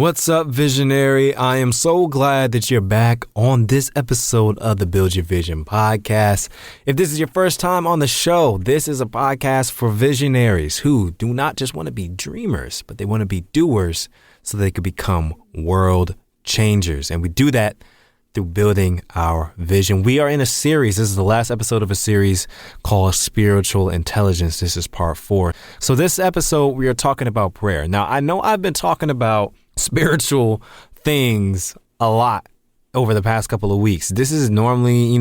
What's up, visionary? I am so glad that you're back on this episode of the Build Your Vision podcast. If this is your first time on the show, this is a podcast for visionaries who do not just want to be dreamers, but they want to be doers so they could become world changers. And we do that through building our vision. We are in a series. This is the last episode of a series called Spiritual Intelligence. This is part 4. So this episode, we are talking about prayer. Now, I know I've been talking about spiritual things a lot over the past couple of weeks. This is normally,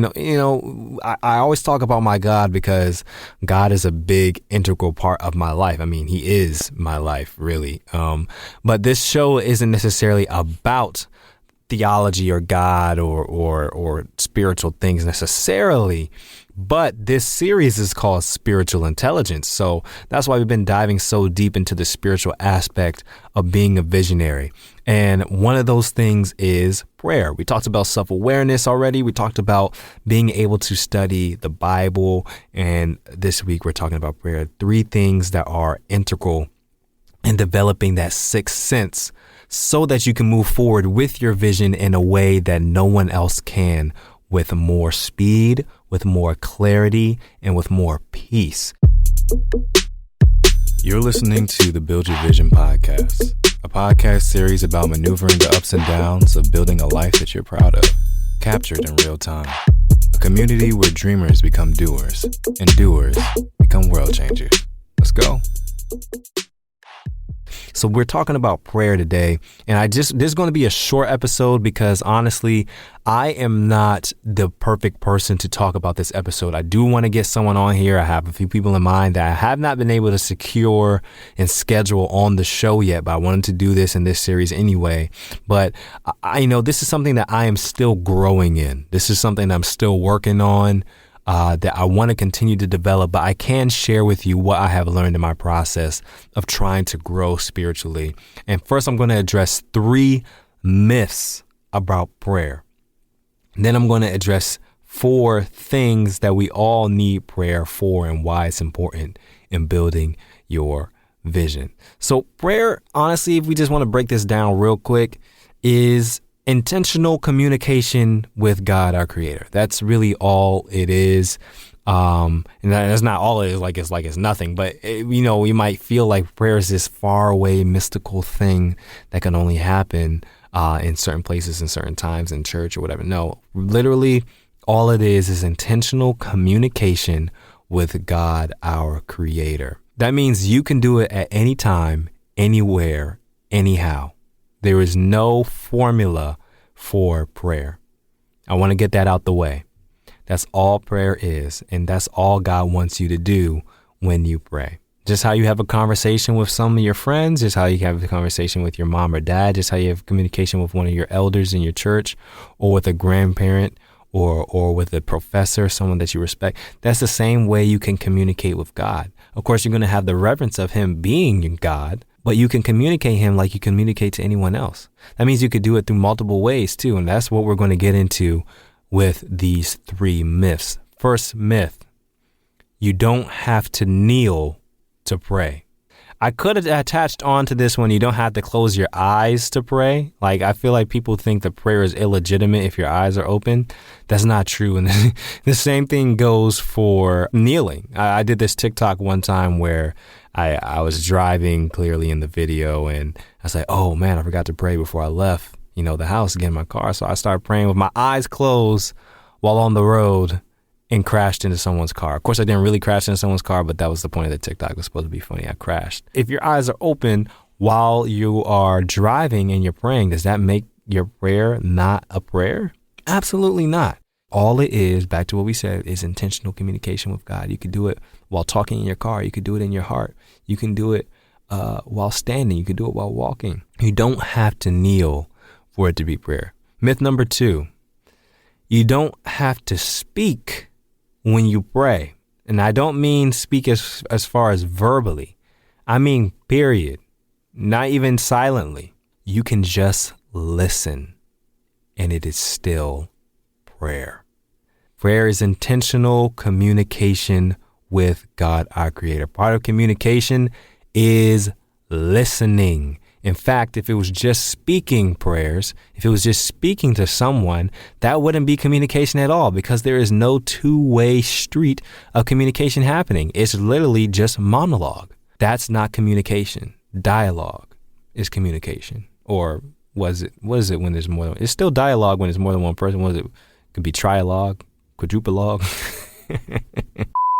I always talk about my God because God is a big integral part of my life. I mean, he is my life, really. But this show isn't necessarily about theology or God or spiritual things necessarily, but this series is called Spiritual Intelligence. So that's why we've been diving so deep into the spiritual aspect of being a visionary. And one of those things is prayer. We talked about self-awareness already. We talked about being able to study the Bible. And this week we're talking about prayer. 3 things that are integral in developing that sixth sense so that you can move forward with your vision in a way that no one else can, with more speed, with more clarity, and with more peace. You're listening to the Build Your Vision podcast, a podcast series about maneuvering the ups and downs of building a life that you're proud of, captured in real time. A community where dreamers become doers, and doers become world changers. Let's go. So we're talking about prayer today, and this is going to be a short episode because honestly, I am not the perfect person to talk about this episode. I do want to get someone on here. I have a few people in mind that I have not been able to secure and schedule on the show yet, but I wanted to do this in this series anyway. But I know this is something that I am still growing in. This is something that I'm still working on. That I want to continue to develop, but I can share with you what I have learned in my process of trying to grow spiritually. And first, I'm going to address 3 myths about prayer. Then I'm going to address 4 things that we all need prayer for and why it's important in building your vision. So prayer, honestly, if we just want to break this down real quick, is intentional communication with God, our creator. That's really all it is. And that's not all it is, like it's nothing, but we might feel like prayer is this far away mystical thing that can only happen in certain places and certain times in church or whatever. No, literally all it is intentional communication with God, our creator. That means you can do it at any time, anywhere, anyhow. There is no formula for prayer. I want to get that out the way. That's all prayer is, and that's all God wants you to do when you pray. Just how you have a conversation with some of your friends, just how you have a conversation with your mom or dad, just how you have communication with one of your elders in your church, or with a grandparent, or with a professor, someone that you respect. That's the same way you can communicate with God. Of course, you're going to have the reverence of him being God, but you can communicate him like you communicate to anyone else. That means you could do it through multiple ways too. And that's what we're going to get into with these 3 myths. First myth, you don't have to kneel to pray. I could have attached on to this one, you don't have to close your eyes to pray. Like, I feel like people think that prayer is illegitimate if your eyes are open. That's not true. And the same thing goes for kneeling. I did this TikTok one time where I was driving clearly in the video, and I was like, oh man, I forgot to pray before I left, the house, get in my car. So I started praying with my eyes closed while on the road and crashed into someone's car. Of course, I didn't really crash into someone's car, but that was the point of the TikTok. It was supposed to be funny. I crashed. If your eyes are open while you are driving and you're praying, does that make your prayer not a prayer? Absolutely not. All it is, back to what we said, is intentional communication with God. You could do it while talking in your car. You could do it in your heart. You can do it while standing. You can do it while walking. You don't have to kneel for it to be prayer. Myth number 2, you don't have to speak when you pray. And I don't mean speak as far as verbally. I mean, period. Not even silently. You can just listen, and it is still prayer. Prayer is intentional communication with God, our creator. Part of communication is listening. In fact, if it was just speaking prayers, if it was just speaking to someone, that wouldn't be communication at all because there is no two-way street of communication happening. It's literally just monologue. That's not communication. Dialogue is communication. Or what is it when there's more than one? It's still dialogue when there's more than one person. What is it? It could be trialogue, quadruple.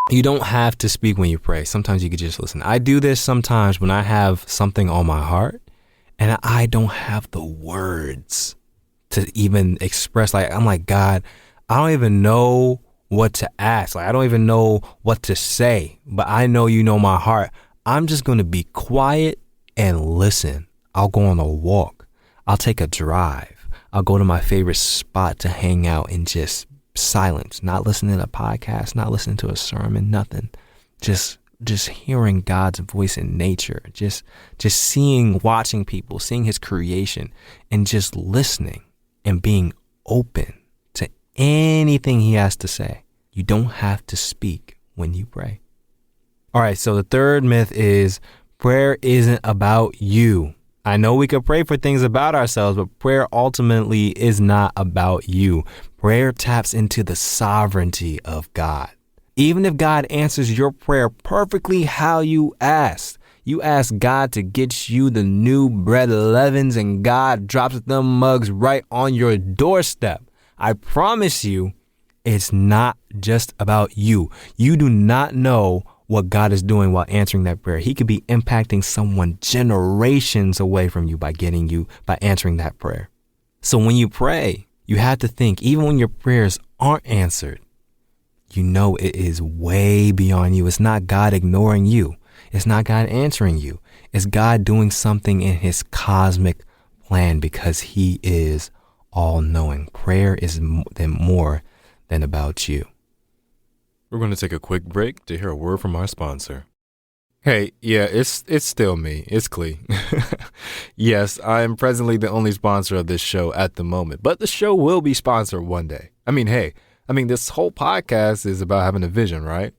You don't have to speak when you pray. Sometimes you could just listen. I do this sometimes when I have something on my heart and I don't have the words to even express. Like, I'm like, God, I don't even know what to ask. Like, I don't even know what to say, but I know you know my heart. I'm just going to be quiet and listen. I'll go on a walk. I'll take a drive. I'll go to my favorite spot to hang out and just silence, not listening to a podcast, not listening to a sermon, nothing. Just hearing God's voice in nature, just watching people, seeing his creation and just listening and being open to anything he has to say. You don't have to speak when you pray. All right. So the third myth is prayer isn't about you. I know we could pray for things about ourselves, but prayer ultimately is not about you. Prayer taps into the sovereignty of God. Even if God answers your prayer perfectly how you asked God to get you the new bread leavens and God drops them mugs right on your doorstep. I promise you, it's not just about you. You do not know what God is doing while answering that prayer. He could be impacting someone generations away from you by answering that prayer. So when you pray, you have to think, even when your prayers aren't answered, you know it is way beyond you. It's not God ignoring you. It's not God answering you. It's God doing something in his cosmic plan because he is all-knowing. Prayer is more than about you. We're going to take a quick break to hear a word from our sponsor. Hey, yeah, it's still me. It's Clee. Yes, I am presently the only sponsor of this show at the moment, but the show will be sponsored one day. This whole podcast is about having a vision, right?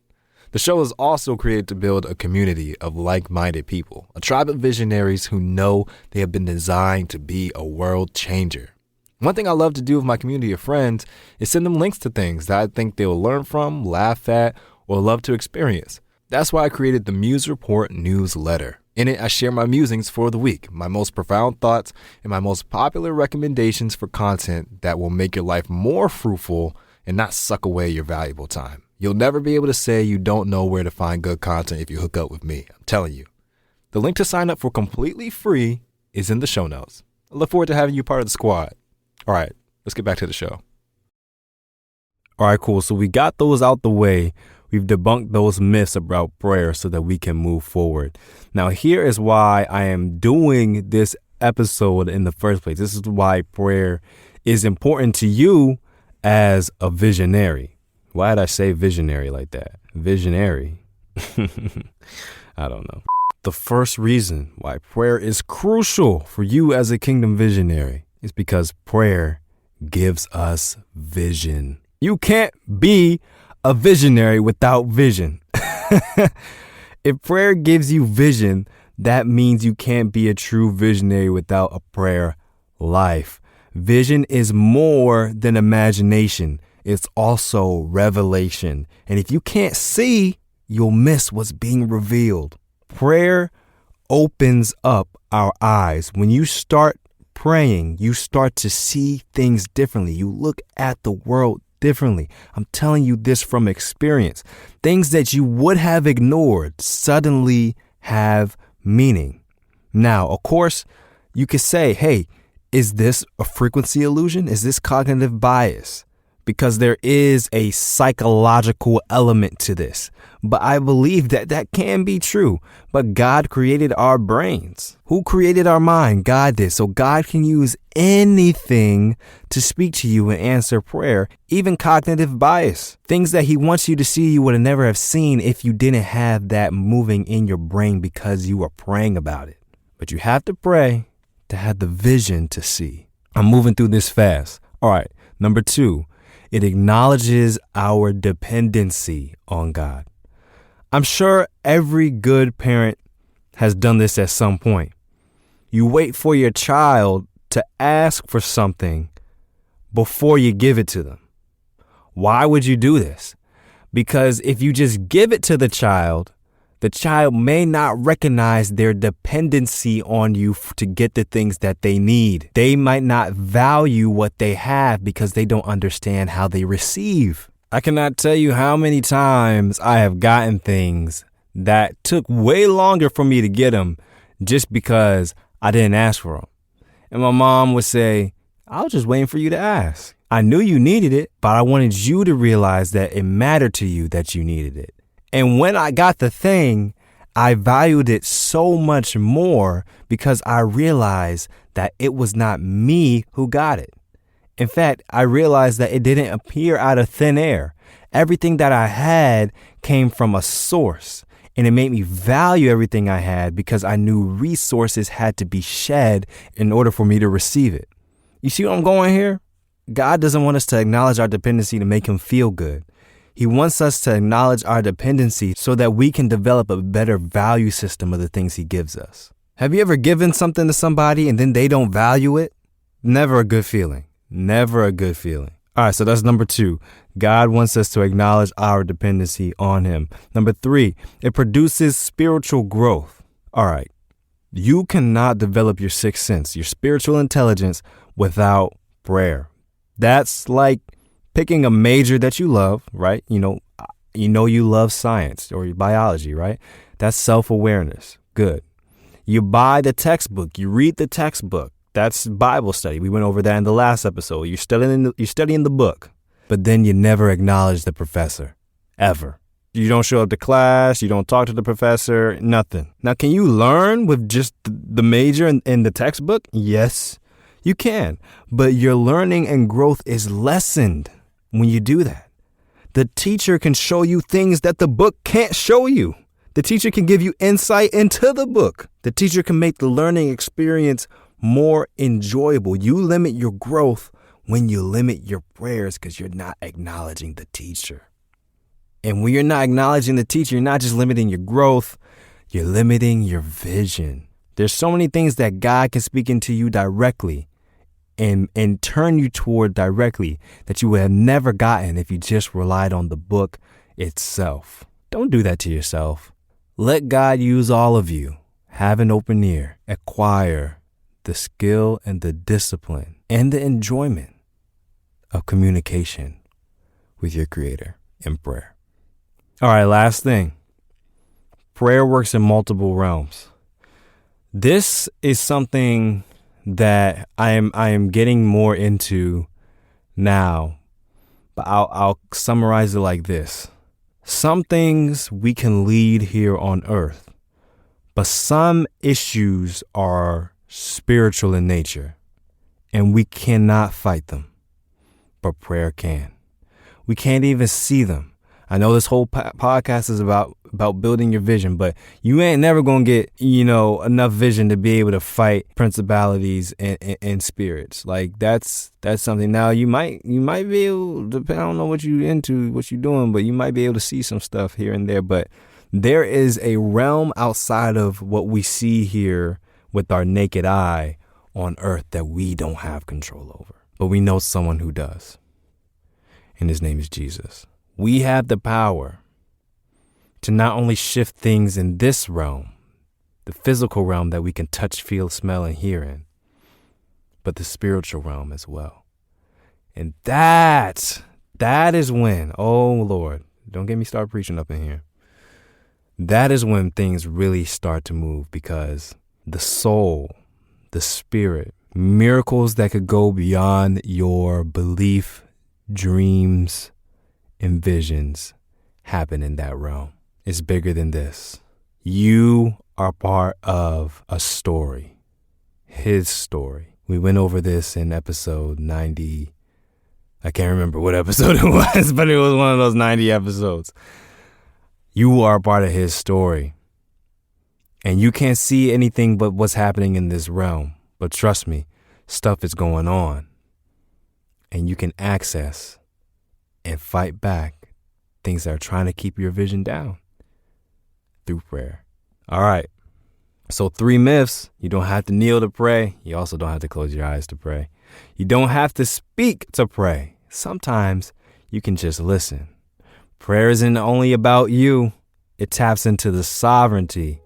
The show is also created to build a community of like-minded people, a tribe of visionaries who know they have been designed to be a world changer. One thing I love to do with my community of friends is send them links to things that I think they will learn from, laugh at, or love to experience. That's why I created the Muse Report newsletter. In it, I share my musings for the week, my most profound thoughts, and my most popular recommendations for content that will make your life more fruitful and not suck away your valuable time. You'll never be able to say you don't know where to find good content if you hook up with me. I'm telling you. The link to sign up for completely free is in the show notes. I look forward to having you part of the squad. All right, let's get back to the show. All right, cool. So we got those out the way. We've debunked those myths about prayer so that we can move forward. Now, here is why I am doing this episode in the first place. This is why prayer is important to you as a visionary. Why did I say visionary like that? Visionary. I don't know. The first reason why prayer is crucial for you as a kingdom visionary is because prayer gives us vision. You can't be a visionary without vision. If prayer gives you vision, that means you can't be a true visionary without a prayer life. Vision is more than imagination. It's also revelation. And if you can't see, you'll miss what's being revealed. Prayer opens up our eyes. When you start praying, you start to see things differently. You look at the world differently. I'm telling you this from experience. Things that you would have ignored suddenly have meaning. Now, of course, you could say, hey, is this a frequency illusion? Is this cognitive bias? Because there is a psychological element to this. But I believe that can be true. But God created our brains. Who created our mind? God did. So God can use anything to speak to you and answer prayer, even cognitive bias. Things that he wants you to see you would have never have seen if you didn't have that moving in your brain because you were praying about it. But you have to pray to have the vision to see. I'm moving through this fast. All right. Number 2. It acknowledges our dependency on God. I'm sure every good parent has done this at some point. You wait for your child to ask for something before you give it to them. Why would you do this? Because if you just give it to the child may not recognize their dependency on you to get the things that they need. They might not value what they have because they don't understand how they receive. I cannot tell you how many times I have gotten things that took way longer for me to get them just because I didn't ask for them. And my mom would say, I was just waiting for you to ask. I knew you needed it, but I wanted you to realize that it mattered to you that you needed it. And when I got the thing, I valued it so much more because I realized that it was not me who got it. In fact, I realized that it didn't appear out of thin air. Everything that I had came from a source, and it made me value everything I had because I knew resources had to be shed in order for me to receive it. You see what I'm going here? God doesn't want us to acknowledge our dependency to make him feel good. He wants us to acknowledge our dependency so that we can develop a better value system of the things he gives us. Have you ever given something to somebody and then they don't value it? Never a good feeling. Never a good feeling. All right, so that's number 2. God wants us to acknowledge our dependency on him. Number 3, it produces spiritual growth. All right, you cannot develop your sixth sense, your spiritual intelligence, without prayer. That's like picking a major that you love, right? You know you love science or biology, right? That's self-awareness. Good. You buy the textbook. You read the textbook. That's Bible study. We went over that in the last episode. You're studying the book, but then you never acknowledge the professor, ever. You don't show up to class. You don't talk to the professor, nothing. Now, can you learn with just the major in the textbook? Yes, you can, but your learning and growth is lessened when you do that. The teacher can show you things that the book can't show you. The teacher can give you insight into the book. The teacher can make the learning experience more enjoyable. You limit your growth when you limit your prayers because you're not acknowledging the teacher. And when you're not acknowledging the teacher, you're not just limiting your growth, you're limiting your vision. There's so many things that God can speak into you directly and turn you toward directly that you would have never gotten if you just relied on the book itself. Don't do that to yourself. Let God use all of you. Have an open ear. Acquire the skill and the discipline and the enjoyment of communication with your Creator in prayer. All right, last thing. Prayer works in multiple realms. This is something that I am getting more into now, but I'll summarize it like this. Some things we can lead here on earth, but some issues are spiritual in nature, and we cannot fight them, but prayer can. We can't even see them. I know this whole podcast is about building your vision, but you ain't never going to get, enough vision to be able to fight principalities and spirits. Like that's something. Now you might be able to, I don't know what you into, what you're doing, but you might be able to see some stuff here and there. But there is a realm outside of what we see here with our naked eye on earth that we don't have control over, but we know someone who does. And his name is Jesus. We have the power to not only shift things in this realm, the physical realm that we can touch, feel, smell, and hear in, but the spiritual realm as well. And that is when, oh Lord, don't get me started preaching up in here. That is when things really start to move, because the soul, the spirit, miracles that could go beyond your belief, dreams, and visions happen in that realm. It's bigger than this. You are part of a story, his story. We went over this in episode 90. I can't remember what episode it was, but it was one of those 90 episodes. You are part of his story. And you can't see anything but what's happening in this realm. But trust me, stuff is going on. And you can access and fight back things that are trying to keep your vision down through prayer. All right. So 3 myths. You don't have to kneel to pray. You also don't have to close your eyes to pray. You don't have to speak to pray. Sometimes you can just listen. Prayer isn't only about you. It taps into the sovereignty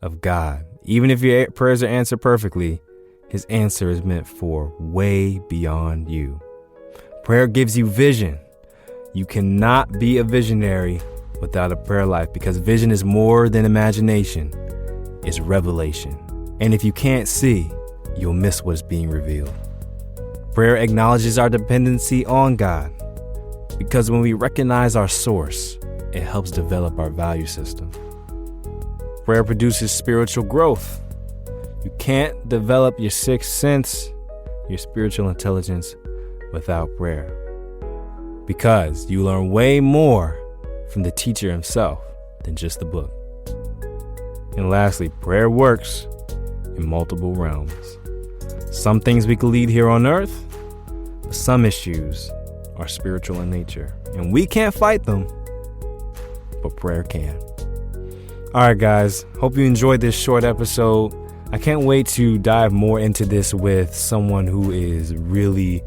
of God. Even if your prayers are answered perfectly, his answer is meant for way beyond you. Prayer gives you vision. You cannot be a visionary without a prayer life, because vision is more than imagination. It's revelation. And if you can't see, you'll miss what's being revealed. Prayer acknowledges our dependency on God, because when we recognize our source, it helps develop our value system. Prayer produces spiritual growth. You can't develop your sixth sense, your spiritual intelligence, without prayer, because you learn way more from the teacher himself than just the book. And lastly, prayer works in multiple realms. Some things we can lead here on earth, but some issues are spiritual in nature, and we can't fight them, but prayer can. All right, guys, hope you enjoyed this short episode. I can't wait to dive more into this with someone who is really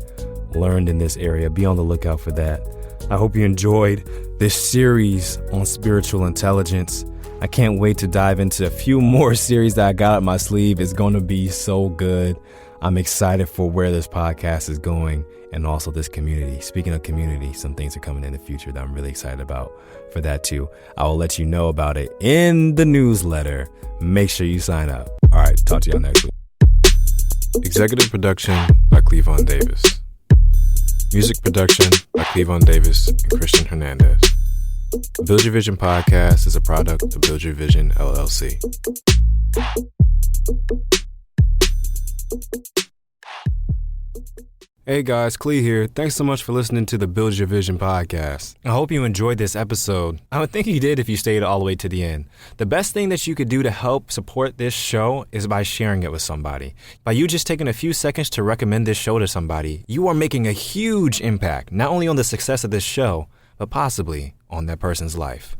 learned in this area. Be on the lookout for that. I hope you enjoyed this series on spiritual intelligence. I can't wait to dive into a few more series that I got up my sleeve. It's going to be so good. I'm excited for where this podcast is going, and also this community. Speaking of community, some things are coming in the future that I'm really excited about for that too. I will let you know about it in the newsletter. Make sure you sign up. All right, talk to y'all next week. Executive production by Cleavon Davis. Music production by Cleavon Davis and Christian Hernandez. Build Your Vision podcast is a product of Build Your Vision LLC. Hey guys, Clee here. Thanks so much for listening to the Build Your Vision podcast. I hope you enjoyed this episode. I would think you did if you stayed all the way to the end. The best thing that you could do to help support this show is by sharing it with somebody. By you just taking a few seconds to recommend this show to somebody, you are making a huge impact, not only on the success of this show, but possibly on that person's life.